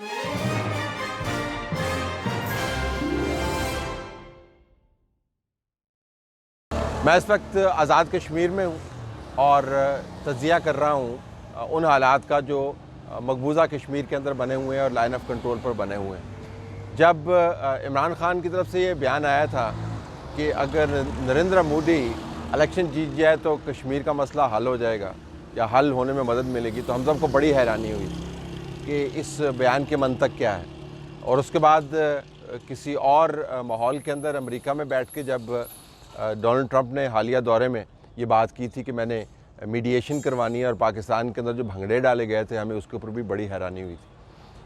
میں اس وقت آزاد کشمیر میں ہوں اور تجزیہ کر رہا ہوں ان حالات کا جو مقبوضہ کشمیر کے اندر بنے ہوئے ہیں اور لائن آف کنٹرول پر بنے ہوئے ہیں۔ جب عمران خان کی طرف سے یہ بیان آیا تھا کہ اگر نریندر مودی الیکشن جیت جائے تو کشمیر کا مسئلہ حل ہو جائے گا یا حل ہونے میں مدد ملے گی، تو ہم سب کو بڑی حیرانی ہوئی کہ اس بیان کے منطق کیا ہے۔ اور اس کے بعد کسی اور ماحول کے اندر امریکہ میں بیٹھ کے جب ڈونلڈ ٹرمپ نے حالیہ دورے میں یہ بات کی تھی کہ میں نے میڈییشن کروانی ہے اور پاکستان کے اندر جو بھنگڑے ڈالے گئے تھے، ہمیں اس کے اوپر بھی بڑی حیرانی ہوئی تھی۔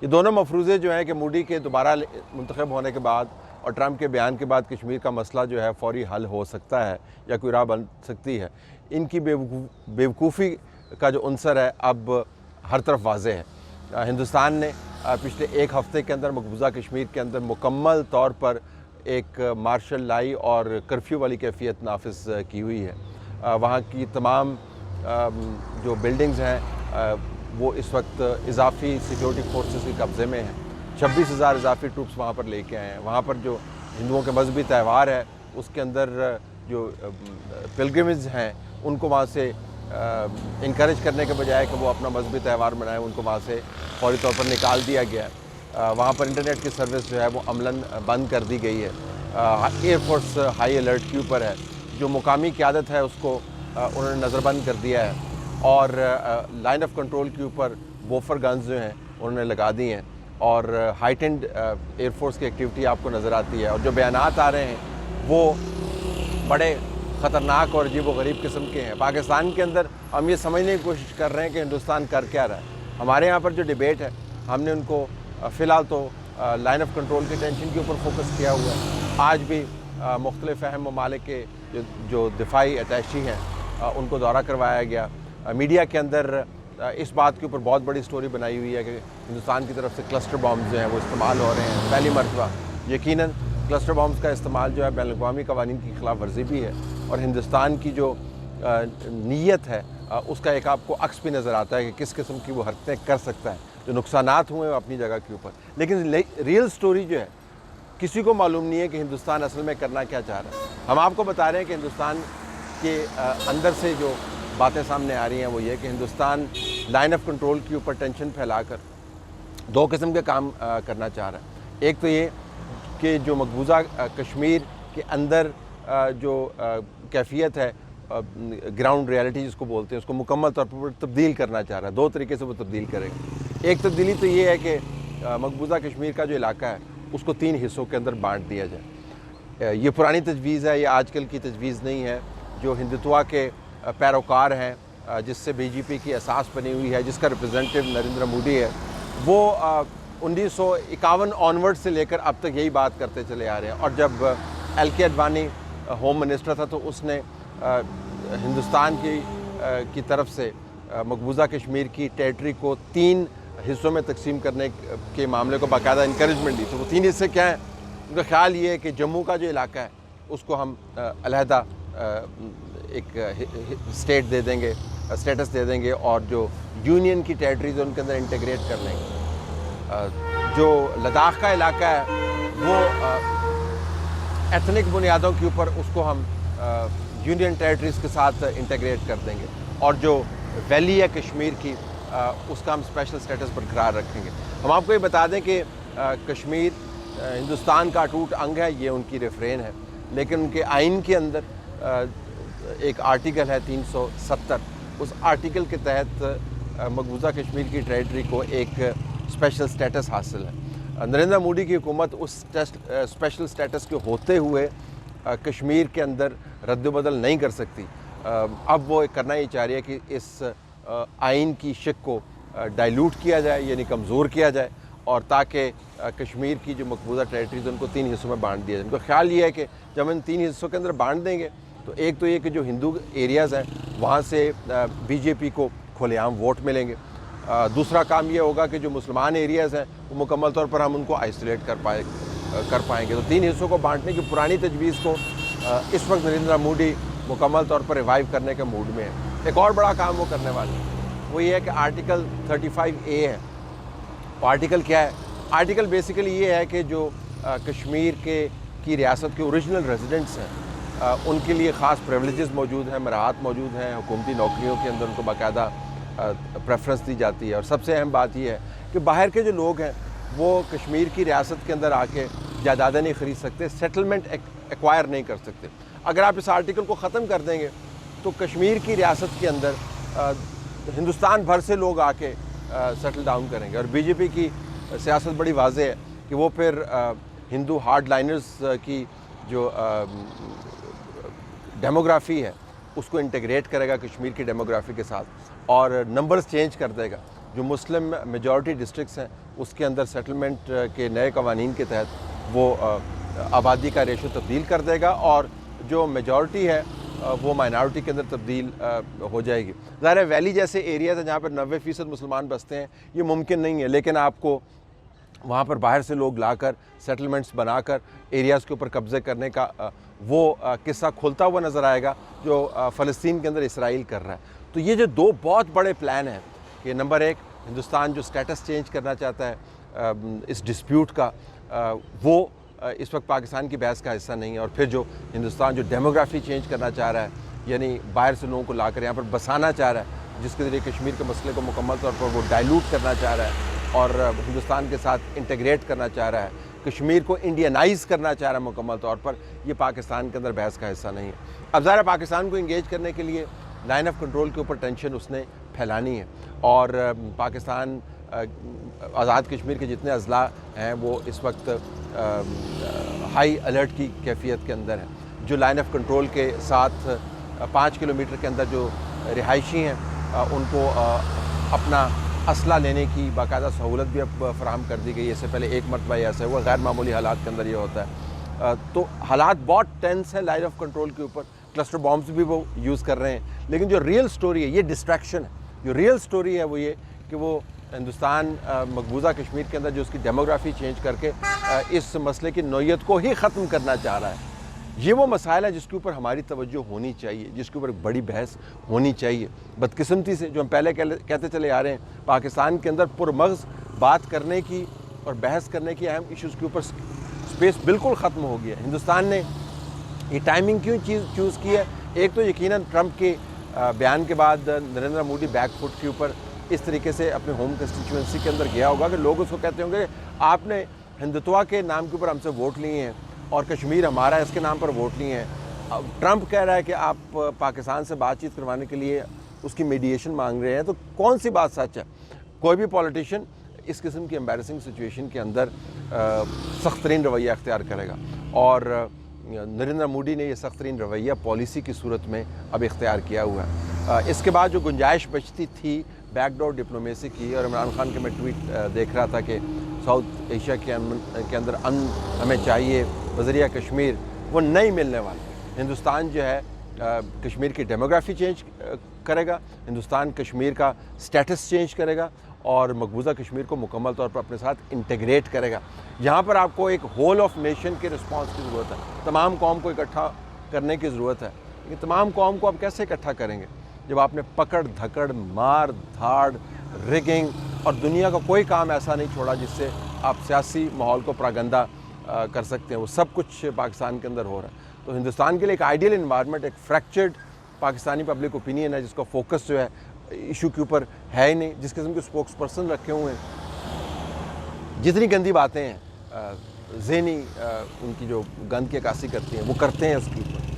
یہ دونوں مفروضے جو ہیں کہ مودی کے دوبارہ منتخب ہونے کے بعد اور ٹرمپ کے بیان کے بعد کشمیر کا مسئلہ جو ہے فوری حل ہو سکتا ہے یا کوئی راہ بن سکتی ہے، ان کی بیوقوفی کا جو عنصر ہے اب ہر طرف واضح ہے۔ ہندوستان نے پچھلے ایک ہفتے کے اندر مقبوضہ کشمیر کے اندر مکمل طور پر ایک مارشل لائی اور کرفیو والی کیفیت نافذ کی ہوئی ہے۔ وہاں کی تمام جو بلڈنگز ہیں وہ اس وقت اضافی سیکیورٹی فورسز کے قبضے میں ہیں۔ 26,000 اضافی ٹروپس وہاں پر لے کے آئے ہیں۔ وہاں پر جو ہندوؤں کے مذہبی تہوار ہے اس کے اندر جو پلگرمز ہیں ان کو وہاں سے انکریج کرنے کے بجائے کہ وہ اپنا مذہبی تہوار منائیں، ان کو وہاں سے فوری طور پر نکال دیا گیا ہے۔ وہاں پر انٹرنیٹ کی سروس جو ہے وہ عملاً بند کر دی گئی ہے۔ ایئر فورس ہائی الرٹ کے اوپر ہے، جو مقامی قیادت ہے اس کو انہوں نے نظر بند کر دیا ہے، اور لائن آف کنٹرول کے اوپر بوفر گنز جو ہیں انہوں نے لگا دی ہیں، اور ہائٹنڈ ایئر فورس کی ایکٹیویٹی آپ کو نظر آتی ہے۔ اور جو بیانات آ رہے ہیں وہ بڑے خطرناک اور عجیب و غریب قسم کے ہیں۔ پاکستان کے اندر ہم یہ سمجھنے کی کوشش کر رہے ہیں کہ ہندوستان کر کیا رہا ہے۔ ہمارے یہاں پر جو ڈیبیٹ ہے ہم نے ان کو فی الحال تو لائن آف کنٹرول کی ٹینشن کے اوپر فوکس کیا ہوا ہے۔ آج بھی مختلف اہم ممالک کے جو دفاعی اٹیچی ہیں ان کو دورہ کروایا گیا۔ میڈیا کے اندر اس بات کے اوپر بہت بڑی سٹوری بنائی ہوئی ہے کہ ہندوستان کی طرف سے کلسٹر بامز جو ہیں وہ استعمال ہو رہے ہیں پہلی مرتبہ۔ یقیناً کلسٹر بامز کا استعمال جو ہے بین الاقوامی قوانین کی خلاف ورزی بھی ہے، اور ہندوستان کی جو نیت ہے اس کا ایک آپ کو عکس بھی نظر آتا ہے کہ کس قسم کی وہ حرکتیں کر سکتا ہے۔ جو نقصانات ہوئے ہیں اپنی جگہ کے اوپر، لیکن ریئل سٹوری جو ہے کسی کو معلوم نہیں ہے کہ ہندوستان اصل میں کرنا کیا چاہ رہا ہے۔ ہم آپ کو بتا رہے ہیں کہ ہندوستان کے اندر سے جو باتیں سامنے آ رہی ہیں وہ یہ کہ ہندوستان لائن آف کنٹرول کے اوپر ٹینشن پھیلا کر دو قسم کے کام کرنا چاہ رہا ہے۔ ایک تو یہ کہ جو مقبوضہ کشمیر کے اندر جو کیفیت ہے گراؤنڈ ریالٹی جس کو بولتے ہیں اس کو مکمل طور پر تبدیل کرنا چاہ رہا ہے۔ دو طریقے سے وہ تبدیل کرے گا۔ ایک تبدیلی تو یہ ہے کہ مقبوضہ کشمیر کا جو علاقہ ہے اس کو 3 حصوں کے اندر بانٹ دیا جائے۔ یہ پرانی تجویز ہے، یہ آج کل کی تجویز نہیں ہے۔ جو ہندوتوا کے پیروکار ہیں جس سے بی جے پی کی اساس بنی ہوئی ہے، جس کا ریپرزینٹیو نریندر مودی ہے، وہ 1951 آنورڈ سے لے کر اب تک یہی بات کرتے چلے آ رہے ہیں۔ اور جب ایل کے اڈوانی ہوم منسٹر تھا تو اس نے ہندوستان کی طرف سے مقبوضہ کشمیر کی ٹیریٹری کو 3 حصوں میں تقسیم کرنے کے معاملے کو باقاعدہ انکریجمنٹ دی۔ تو وہ 3 حصے کیا ہیں؟ ان کا خیال یہ ہے کہ جموں کا جو علاقہ ہے اس کو ہم علیحدہ ایک اسٹیٹس دے دیں گے، اور جو یونین کی ٹیریٹریز ان کے اندر انٹیگریٹ کر لیں گے۔ جو لداخ کا علاقہ ہے وہ ایتھنک بنیادوں کے اوپر اس کو ہم یونین ٹیریٹریز کے ساتھ انٹیگریٹ کر دیں گے، اور جو ویلی ہے کشمیر کی اس کا ہم اسپیشل اسٹیٹس برقرار رکھیں گے۔ ہم آپ کو یہ بتا دیں کہ کشمیر ہندوستان کا اٹوٹ انگ ہے، یہ ان کی ریفرین ہے، لیکن ان کے آئین کے اندر ایک آرٹیکل ہے 370، اس آرٹیکل کے تحت مقبوضہ کشمیر کی ٹیریٹری کو ایک اسپیشل اسٹیٹس حاصل ہے۔ نریندر مودی کی حکومت اس اسپیشل اسٹیٹس کے ہوتے ہوئے کشمیر کے اندر رد و بدل نہیں کر سکتی۔ اب وہ کرنا یہ چاہ رہی ہے کہ اس آئین کی شق کو ڈائیلوٹ کیا جائے، یعنی کمزور کیا جائے، اور تاکہ کشمیر کی جو مقبوضہ ٹیریٹریز ان کو 3 حصوں میں بانٹ دیا جائے۔ ان کا خیال یہ ہے کہ جب ہم 3 حصوں کے اندر بانٹ دیں گے تو ایک تو یہ کہ جو ہندو ایریاز ہیں وہاں سے بی جے پی کو کھلے عام ووٹ ملیں گے۔ دوسرا کام یہ ہوگا کہ جو مسلمان ایریاز ہیں وہ مکمل طور پر ہم ان کو آئسولیٹ کر پائیں گے۔ تو 3 حصوں کو بانٹنے کی پرانی تجویز کو اس وقت نریندر مودی مکمل طور پر ریوائیو کرنے کے موڈ میں ہے۔ ایک اور بڑا کام وہ کرنے والے ہیں، وہ یہ ہے کہ آرٹیکل 35A ہے آرٹیکل کیا ہے؟ آرٹیکل بیسیکلی یہ ہے کہ جو کشمیر کی ریاست کے اوریجنل ریزیڈنٹس ہیں ان کے لیے خاص پریولیجز موجود ہیں، مراعات موجود ہیں، حکومتی نوکریوں کے اندر ان کو باقاعدہ پریفرنس دی جاتی ہے، اور سب سے اہم بات یہ ہے کہ باہر کے جو لوگ ہیں وہ کشمیر کی ریاست کے اندر آ کے جائیدادیں نہیں خرید سکتے، سیٹلمنٹ ایکوائر نہیں کر سکتے۔ اگر آپ اس آرٹیکل کو ختم کر دیں گے تو کشمیر کی ریاست کے اندر ہندوستان بھر سے لوگ آ کے سیٹل ڈاؤن کریں گے، اور بی جے پی کی سیاست بڑی واضح ہے کہ وہ پھر ہندو ہارڈ لائنرز کی جو ڈیموگرافی ہے اس کو انٹیگریٹ کرے گا کشمیر کی ڈیموگرافی کے ساتھ، اور نمبرز چینج کر دے گا۔ جو مسلم میجورٹی ڈسٹرکٹس ہیں اس کے اندر سیٹلمنٹ کے نئے قوانین کے تحت وہ آبادی کا ریشو تبدیل کر دے گا، اور جو میجورٹی ہے وہ مائنارٹی کے اندر تبدیل ہو جائے گی۔ ظاہر ہے ویلی جیسے ایریاز ہیں جہاں پر 90% مسلمان بستے ہیں، یہ ممکن نہیں ہے، لیکن آپ کو وہاں پر باہر سے لوگ لا کر سیٹلمنٹس بنا کر ایریاز کے اوپر قبضے کرنے کا وہ قصہ کھلتا ہوا نظر آئے گا جو فلسطین کے اندر اسرائیل کر رہا ہے۔ تو یہ جو دو بہت بڑے پلان ہیں کہ نمبر ایک ہندوستان جو سٹیٹس چینج کرنا چاہتا ہے اس ڈسپیوٹ کا، وہ اس وقت پاکستان کی بحث کا حصہ نہیں ہے، اور پھر جو ہندوستان جو ڈیموگرافی چینج کرنا چاہ رہا ہے، یعنی باہر سے لوگوں کو لا کر یہاں پر بسانا چاہ رہا ہے، جس کے ذریعے کشمیر کے مسئلے کو مکمل طور پر وہ ڈائلوٹ کرنا چاہ رہا ہے اور ہندوستان کے ساتھ انٹیگریٹ کرنا چاہ رہا ہے، کشمیر کو انڈینائز کرنا چاہ رہا ہے مکمل طور پر، یہ پاکستان کے اندر بحث کا حصہ نہیں ہے۔ اب ظاہر پاکستان کو انگیج کرنے کے لیے لائن آف کنٹرول کے اوپر ٹینشن اس نے پھیلانی ہے، اور پاکستان آزاد کشمیر کے جتنے اضلاع ہیں وہ اس وقت ہائی الرٹ کی کیفیت کے اندر ہے۔ جو لائن آف کنٹرول کے ساتھ 5 کلومیٹر کے اندر جو رہائشی ہیں ان کو اپنا اسلحہ لینے کی باقاعدہ سہولت بھی اب فراہم کر دی گئی ہے۔ اس سے پہلے ایک مرتبہ ایسا ہوا، غیر معمولی حالات کے اندر یہ ہوتا ہے۔ تو حالات بہت ٹینس ہیں لائن آف کنٹرول کے اوپر، کلسٹر بامز بھی وہ یوز کر رہے ہیں، لیکن جو ریئل سٹوری ہے یہ ڈسٹریکشن ہے۔ جو ریئل سٹوری ہے وہ یہ کہ وہ ہندوستان مقبوضہ کشمیر کے اندر جو اس کی ڈیموگرافی چینج کر کے اس مسئلے کی نوعیت کو ہی ختم کرنا چاہ رہا ہے۔ یہ وہ مسائل ہے جس کے اوپر ہماری توجہ ہونی چاہیے، جس کے اوپر ایک بڑی بحث ہونی چاہیے۔ بدقسمتی سے جو ہم پہلے کہتے چلے آ رہے ہیں، پاکستان کے اندر پرمغز بات کرنے کی اور بحث کرنے کی اہم ایشوز کے اوپر سپیس بالکل ختم ہو گیا۔ ہندوستان نے یہ ٹائمنگ کیوں چوز کی ہے؟ ایک تو یقیناً ٹرمپ کے بیان کے بعد نریندر مودی بیک فٹ کے اوپر اس طریقے سے اپنے ہوم کنسٹیچوئنسی کے اندر گیا ہوگا کہ لوگ اس کو کہتے ہوں گے آپ نے ہندوتوا کے نام کے اوپر ہم سے ووٹ لیے ہیں اور کشمیر ہمارا ہے اس کے نام پر ووٹ لیے ہیں۔ ٹرمپ کہہ رہا ہے کہ آپ پاکستان سے بات چیت کروانے کے لیے اس کی میڈیشن مانگ رہے ہیں، تو کون سی بات سچ ہے؟ کوئی بھی پولیٹیشین اس قسم کی امبیرسنگ سچویشن کے اندر سخت ترین رویہ اختیار کرے گا، اور نریندر مودی نے یہ سخت ترین رویہ پالیسی کی صورت میں اب اختیار کیا ہوا ہے۔ اس کے بعد جو گنجائش بچتی تھی بیک ڈور ڈپلومیسی کی، اور عمران خان کے میں ٹویٹ دیکھ رہا تھا کہ ساؤتھ ایشیا کے اندر ہمیں چاہیے وزیرِ کشمیر، وہ نہیں ملنے والا۔ ہندوستان جو ہے کشمیر کی ڈیموگرافی چینج کرے گا، ہندوستان کشمیر کا سٹیٹس چینج کرے گا، اور مقبوضہ کشمیر کو مکمل طور پر اپنے ساتھ انٹیگریٹ کرے گا۔ یہاں پر آپ کو ایک ہول آف نیشن کے رسپانس کی ضرورت ہے، تمام قوم کو اکٹھا کرنے کی ضرورت ہے، لیکن تمام قوم کو آپ کیسے اکٹھا کریں گے جب آپ نے پکڑ دھکڑ، مار دھاڑ، ریگنگ اور دنیا کا کوئی کام ایسا نہیں چھوڑا جس سے آپ سیاسی ماحول کو پراگندہ کر سکتے ہیں؟ وہ سب کچھ پاکستان کے اندر ہو رہا ہے۔ تو ہندوستان کے لیے ایک آئیڈیل انوائرمنٹ، ایک فریکچرڈ پاکستانی پبلک اوپینین ہے جس کا فوکس جو ہے ایشو کے اوپر ہے ہی نہیں، جس قسم کے سپوکس پرسن رکھے ہوئے ہیں، جتنی گندی باتیں ہیں ذہنی ان کی جو گند کی عکاسی کرتی ہیں وہ کرتے ہیں اس کے اوپر۔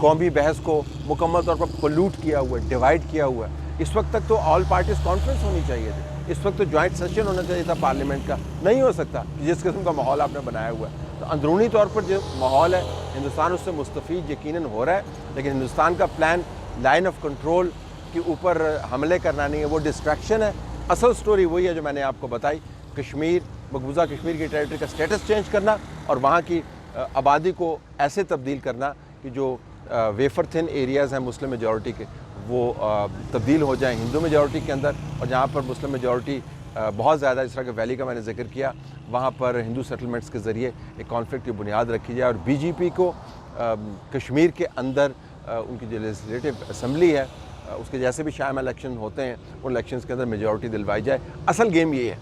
قومی بحث کو مکمل طور پر پولوٹ کیا ہوا ہے، ڈیوائڈ کیا ہوا ہے۔ اس وقت تک تو آل پارٹیز کانفرنس ہونی چاہیے تھی، اس وقت تو جوائنٹ سیشن ہونا چاہیے تھا پارلیمنٹ کا، نہیں ہو سکتا جس قسم کا ماحول آپ نے بنایا ہوا ہے۔ تو اندرونی طور پر جو ماحول ہے ہندوستان اس سے مستفید یقیناً ہو رہا ہے، لیکن ہندوستان کا پلان لائن آف کنٹرول کے اوپر حملے کرنا نہیں ہے، وہ ڈسٹریکشن ہے۔ اصل سٹوری وہی ہے جو میں نے آپ کو بتائی، کشمیر، مقبوضہ کشمیر کی ٹیریٹری کا سٹیٹس چینج کرنا اور وہاں کی آبادی کو ایسے تبدیل کرنا کہ جو ویفر تھن ایریاز ہیں مسلم میجورٹی کے، وہ تبدیل ہو جائیں ہندو میجورٹی کے اندر، اور جہاں پر مسلم میجورٹی بہت زیادہ، اس طرح کے ویلی کا میں نے ذکر کیا، وہاں پر ہندو سیٹلمنٹس کے ذریعے ایک کانفلکٹ کی بنیاد رکھی جائے، اور بی جے پی کو کشمیر کے اندر ان کی جو لیجسلیٹو اسمبلی ہے اس کے جیسے بھی شائع الیکشن ہوتے ہیں ان الیکشنز کے اندر میجورٹی دلوائی جائے۔ اصل گیم یہ ہے۔